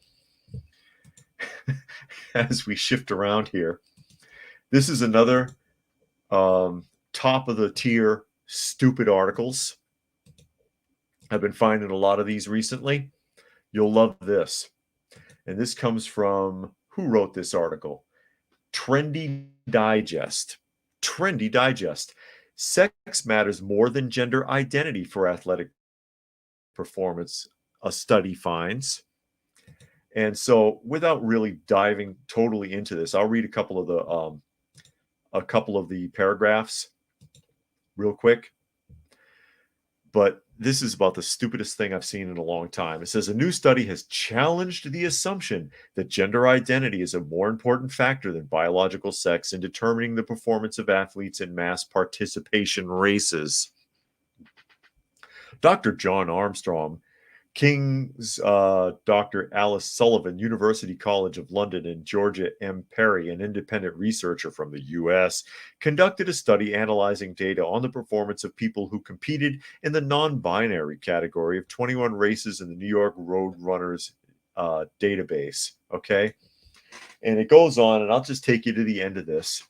As we shift around here, this is another top of the tier stupid articles. I've been finding a lot of these recently. You'll love this. And this comes from, who wrote this article? Trendy Digest. Trendy Digest. Sex matters more than gender identity for athletic performance, a study finds. And so, without really diving totally into this, I'll read a couple of the paragraphs real quick. But this is about the stupidest thing I've seen in a long time. It says a new study has challenged the assumption that gender identity is a more important factor than biological sex in determining the performance of athletes in mass participation races. Dr. John Armstrong, King's Dr. Alice Sullivan, University College of London, and Georgia M. Perry, an independent researcher from the U.S., conducted a study analyzing data on the performance of people who competed in the non-binary category of 21 races in the New York Road Runners database. Okay, and it goes on, and I'll just take you to the end of this,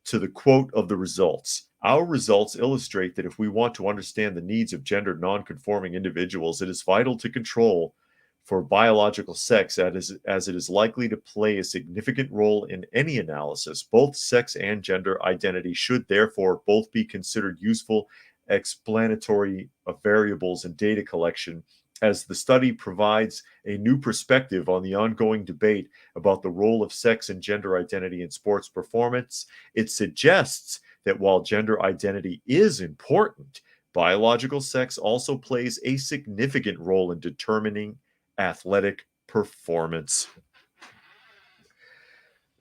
to the quote of the results. Our results illustrate that if we want to understand the needs of gender nonconforming individuals, it is vital to control for biological sex as it is likely to play a significant role in any analysis. Both sex and gender identity should therefore both be considered useful explanatory variables in data collection, as the study provides a new perspective on the ongoing debate about the role of sex and gender identity in sports performance. It suggests that while gender identity is important, biological sex also plays a significant role in determining athletic performance.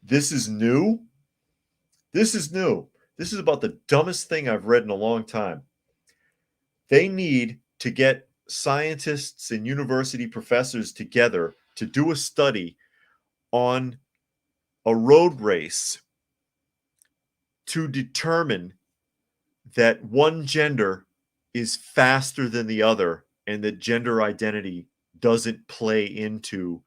This is new. This is new. This is about the dumbest thing I've read in a long time. They need to get scientists and university professors together to do a study on a road race to determine that one gender is faster than the other and that gender identity doesn't play into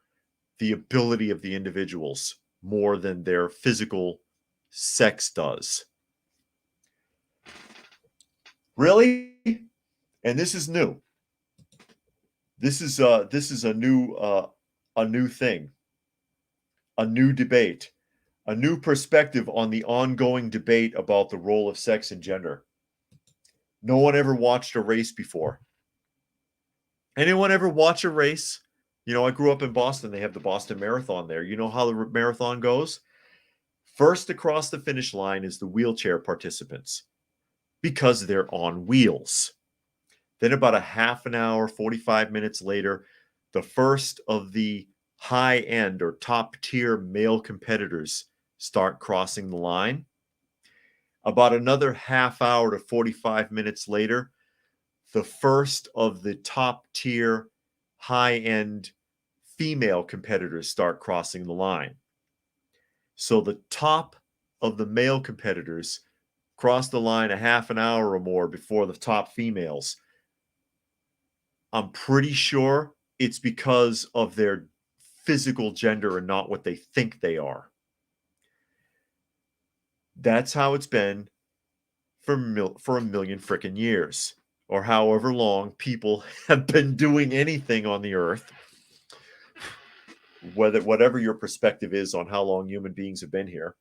the ability of the individuals more than their physical sex does. Really? And this is new. This is a new thing, a new debate, a new perspective on the ongoing debate about the role of sex and gender. No one ever watched a race before. Anyone ever watch a race? I grew up in Boston. They have the Boston Marathon there. You know how the marathon goes? First across the finish line is the wheelchair participants because they're on wheels. Then about a half an hour, 45 minutes later, the first of the high-end or top-tier male competitors start crossing the line. About another half hour to 45 minutes later, the first of the top-tier, high-end female competitors start crossing the line. So the top of the male competitors cross the line a half an hour or more before the top females. I'm pretty sure it's because of their physical gender and not what they think they are. That's how it's been for a million freaking years, or however long people have been doing anything on the earth. Whatever your perspective is on how long human beings have been here.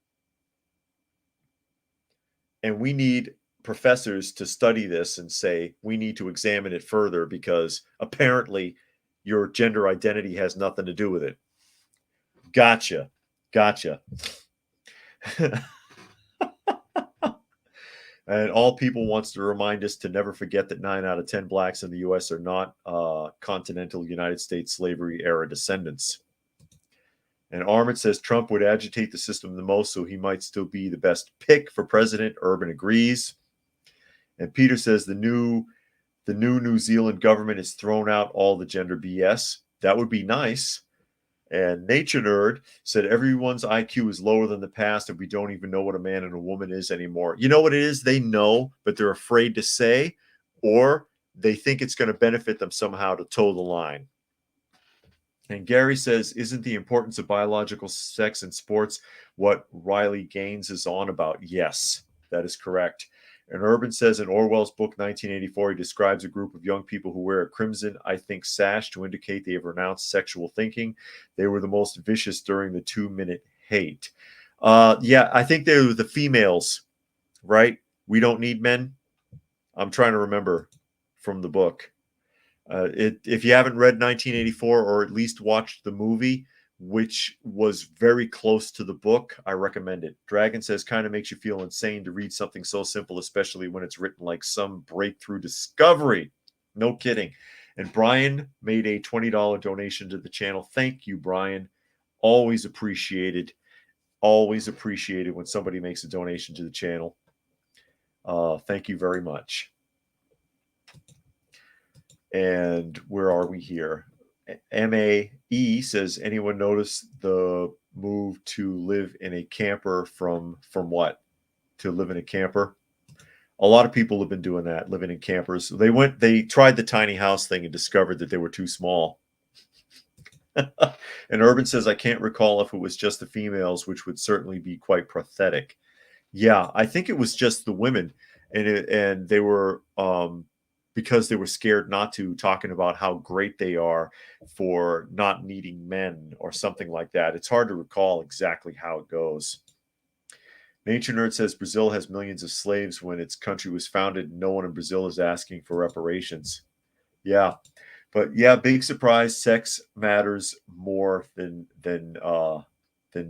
And we need professors to study this and say, we need to examine it further because apparently your gender identity has nothing to do with it. Gotcha. And All People wants to remind us to never forget that 9 out of 10 blacks in the U.S. are not continental United States slavery era descendants. And Armand says Trump would agitate the system the most, so he might still be the best pick for president. Urban agrees. And Peter says the new New Zealand government has thrown out all the gender BS. That would be nice. And Nature Nerd said everyone's IQ is lower than the past, and we don't even know what a man and a woman is anymore. You know what it is? They know, but they're afraid to say, or they think it's going to benefit them somehow to toe the line. And Gary says, isn't the importance of biological sex in sports what Riley Gaines is on about? Yes, that is correct. And Urban says in Orwell's book 1984, he describes a group of young people who wear a crimson, I think, sash to indicate they have renounced sexual thinking. They were the most vicious during the 2-minute hate. Yeah, I think they were the females, right? We don't need men. I'm trying to remember from the book. If you haven't read 1984 or at least watched the movie, which was very close to the book, I recommend it. Dragon says kind of makes you feel insane to read something so simple, especially when it's written like some breakthrough discovery. No kidding. And Brian made a $20 donation to the channel. Thank you, Brian. Always appreciated. Always appreciated when somebody makes a donation to the channel. Thank you very much. And where are we here? MAE says, anyone notice the move to live in a camper from what? To live in a camper? A lot of people have been doing that, living in campers. They tried the tiny house thing and discovered that they were too small. And Urban says, I can't recall if it was just the females, which would certainly be quite pathetic. Yeah, I think it was just the women. And they were because they were scared not to, talking about how great they are for not needing men or something like that. It's hard to recall exactly how it goes. Nature Nerd says Brazil has millions of slaves. When its country was founded, no one in Brazil is asking for reparations. Yeah, but yeah, big surprise. Sex matters more than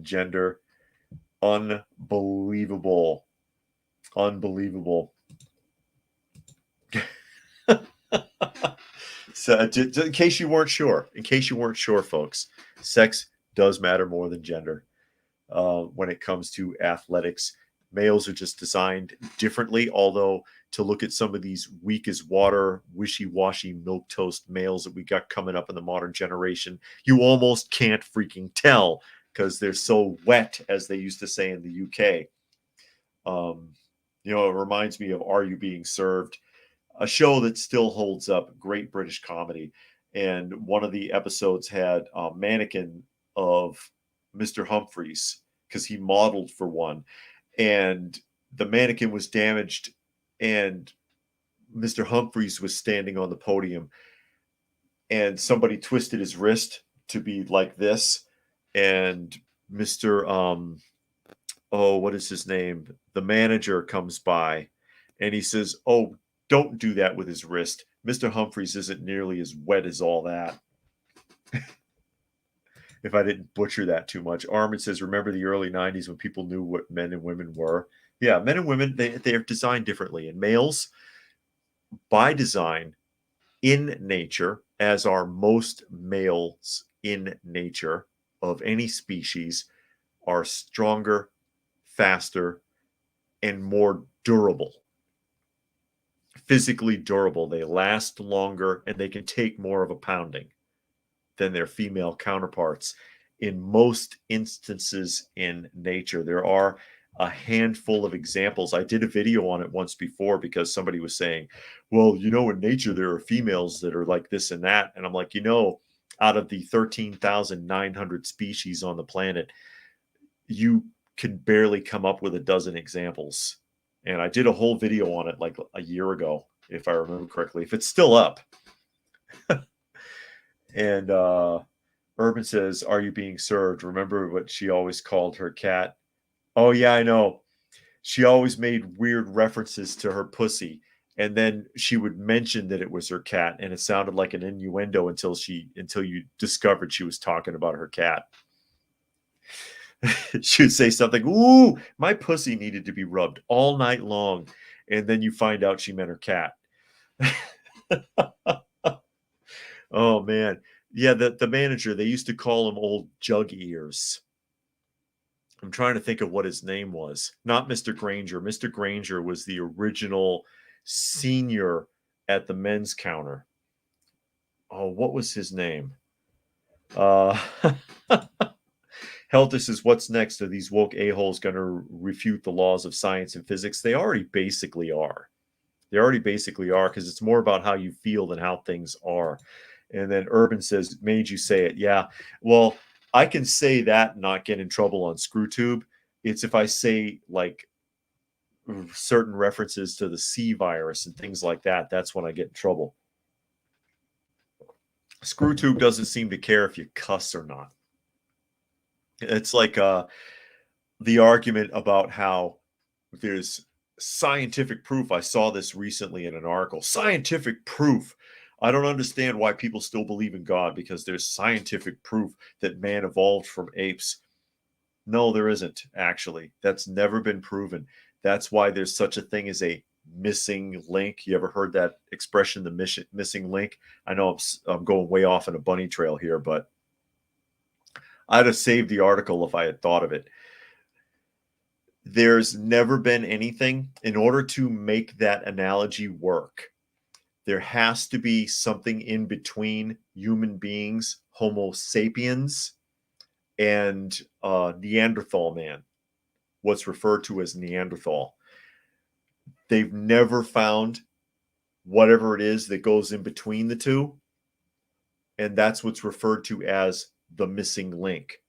gender. Unbelievable. So, in case you weren't sure, folks, sex does matter more than gender when it comes to athletics. Males are just designed differently, although to look at some of these weak as water, wishy-washy, milquetoast males that we got coming up in the modern generation, you almost can't freaking tell because they're so wet, as they used to say in the UK. It reminds me of Are You Being Served? A show that still holds up, great British comedy. And one of the episodes had a mannequin of Mr. Humphreys because he modeled for one. And the mannequin was damaged, and Mr. Humphreys was standing on the podium, and somebody twisted his wrist to be like this. And Mr. What is his name? The manager comes by and he says, oh, don't do that with his wrist. Mr. Humphreys isn't nearly as wet as all that. If I didn't butcher that too much. Armin says, remember the early 90s when people knew what men and women were? Yeah, men and women, they are designed differently. And males, by design, in nature, as are most males in nature of any species are stronger, faster, and more durable. Physically durable. They last longer and they can take more of a pounding than their female counterparts in most instances in nature. There are a handful of examples. I did a video on it once before because somebody was saying, well, in nature, there are females that are like this and that. And I'm like, out of the 13,900 species on the planet, you can barely come up with a dozen examples. And I did a whole video on it like a year ago, if I remember correctly, if it's still up. And Urban says, are you being served? Remember what she always called her cat? Oh, yeah, I know. She always made weird references to her pussy. And then she would mention that it was her cat. And it sounded like an innuendo until you discovered she was talking about her cat. She would say something, ooh, my pussy needed to be rubbed all night long. And then you find out she meant her cat. Oh, man. Yeah, the manager, they used to call him Old Jug Ears. I'm trying to think of what his name was. Not Mr. Granger. Mr. Granger was the original senior at the men's counter. Oh, what was his name? Helter says, what's next? Are these woke a-holes going to refute the laws of science and physics? They already basically are. They already basically are, because it's more about how you feel than how things are. And then Urban says, made you say it. Yeah, well, I can say that and not get in trouble on ScrewTube. It's if I say like certain references to the C virus and things like that, that's when I get in trouble. ScrewTube doesn't seem to care if you cuss or not. It's like the argument about how there's scientific proof. I saw this recently in an article. Scientific proof. I don't understand why people still believe in God, because there's scientific proof that man evolved from apes. No, there isn't, actually. That's never been proven. That's why there's such a thing as a missing link. You ever heard that expression, the missing link? I know I'm going way off on a bunny trail here, but I'd have saved the article if I had thought of it. There's never been anything. In order to make that analogy work, there has to be something in between human beings, Homo sapiens, and Neanderthal man, what's referred to as Neanderthal. They've never found whatever it is that goes in between the two, and that's what's referred to as the missing link.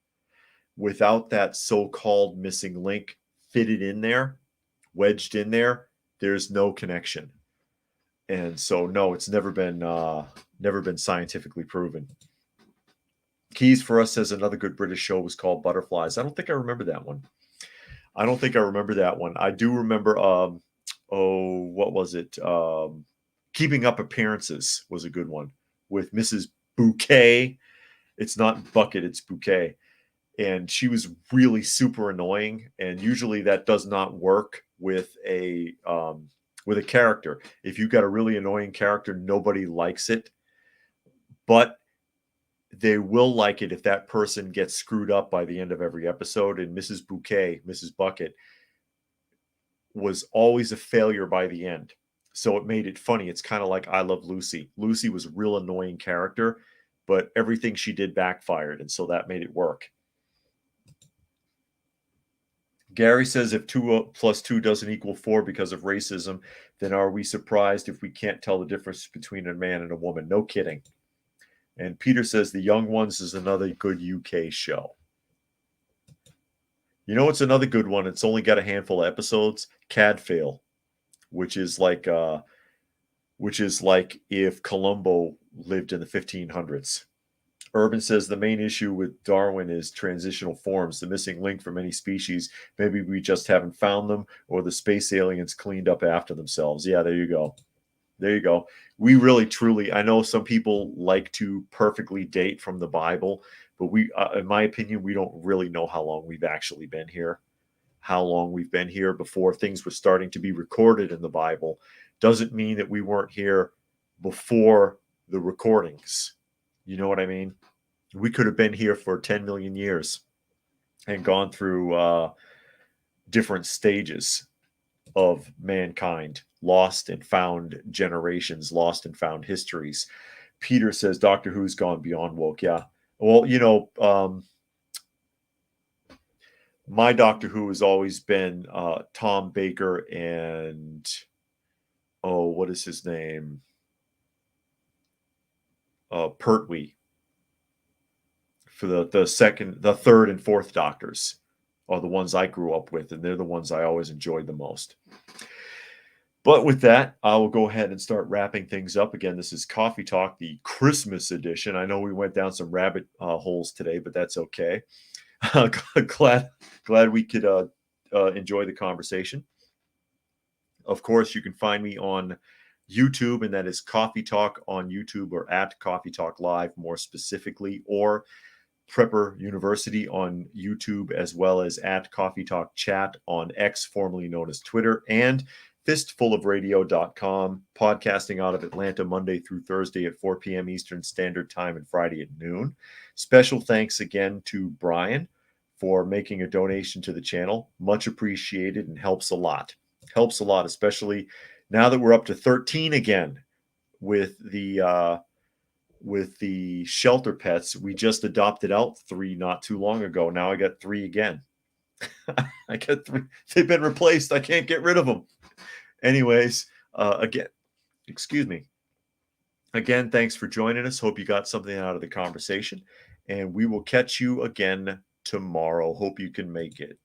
Without that so-called missing link fitted in there, wedged in there, there's no connection. And so, no, it's never been scientifically proven. Keys for Us says another good British show was called Butterflies. I don't think I remember that one. I do remember, what was it? Keeping Up Appearances was a good one with Mrs. Bouquet. It's not Bucket, it's Bouquet. And she was really super annoying. And usually that does not work with a character. If you've got a really annoying character, nobody likes it. But they will like it if that person gets screwed up by the end of every episode. And Mrs. Bouquet, Mrs. Bucket, was always a failure by the end. So it made it funny. It's kind of like I Love Lucy. Lucy was a real annoying character, but everything she did backfired. And so that made it work. Gary says if 2 plus 2 doesn't equal 4 because of racism, then are we surprised if we can't tell the difference between a man and a woman? No kidding. And Peter says The Young Ones is another good UK show. You know what's another good one? It's only got a handful of episodes. Cadfael, which is like if Columbo lived in the 1500s. Urban says the main issue with Darwin is transitional forms, the missing link from any species. Maybe we just haven't found them, or the space aliens cleaned up after themselves. Yeah, there you go. There you go. We really, truly, I know some people like to perfectly date from the Bible, but we, in my opinion, we don't really know how long we've actually been here. How long we've been here before things were starting to be recorded in the Bible doesn't mean that we weren't here before the recordings. You know what I mean? We could have been here for 10 million years and gone through different stages of mankind, lost and found generations, lost and found histories. Peter says Doctor Who's gone beyond woke. Yeah. Well, my Doctor Who has always been Tom Baker and what is his name? Pertwee for the third and fourth Doctors are the ones I grew up with, and they're the ones I always enjoyed the most. But with that, I will go ahead and start wrapping things up. Again, this is Coffee Talk, the Christmas edition. I know we went down some rabbit holes today, but that's okay. glad we could enjoy the conversation. Of course, you can find me on YouTube, and that is Coffee Talk on YouTube, or at Coffee Talk Live more specifically, or Prepper University on YouTube, as well as at Coffee Talk Chat on X, formerly known as Twitter, and fistfulofradio.com, podcasting out of Atlanta Monday through Thursday at 4 p.m. Eastern Standard Time and Friday at noon. Special thanks again to Brian for making a donation to the channel. Much appreciated and helps a lot. Helps a lot, especially now that we're up to 13 again with the shelter pets. We just adopted out 3 not too long ago. Now I got 3 again. I got 3. They've been replaced. I can't get rid of them. Anyways, again, excuse me. Again, thanks for joining us. Hope you got something out of the conversation, and we will catch you again tomorrow. Hope you can make it.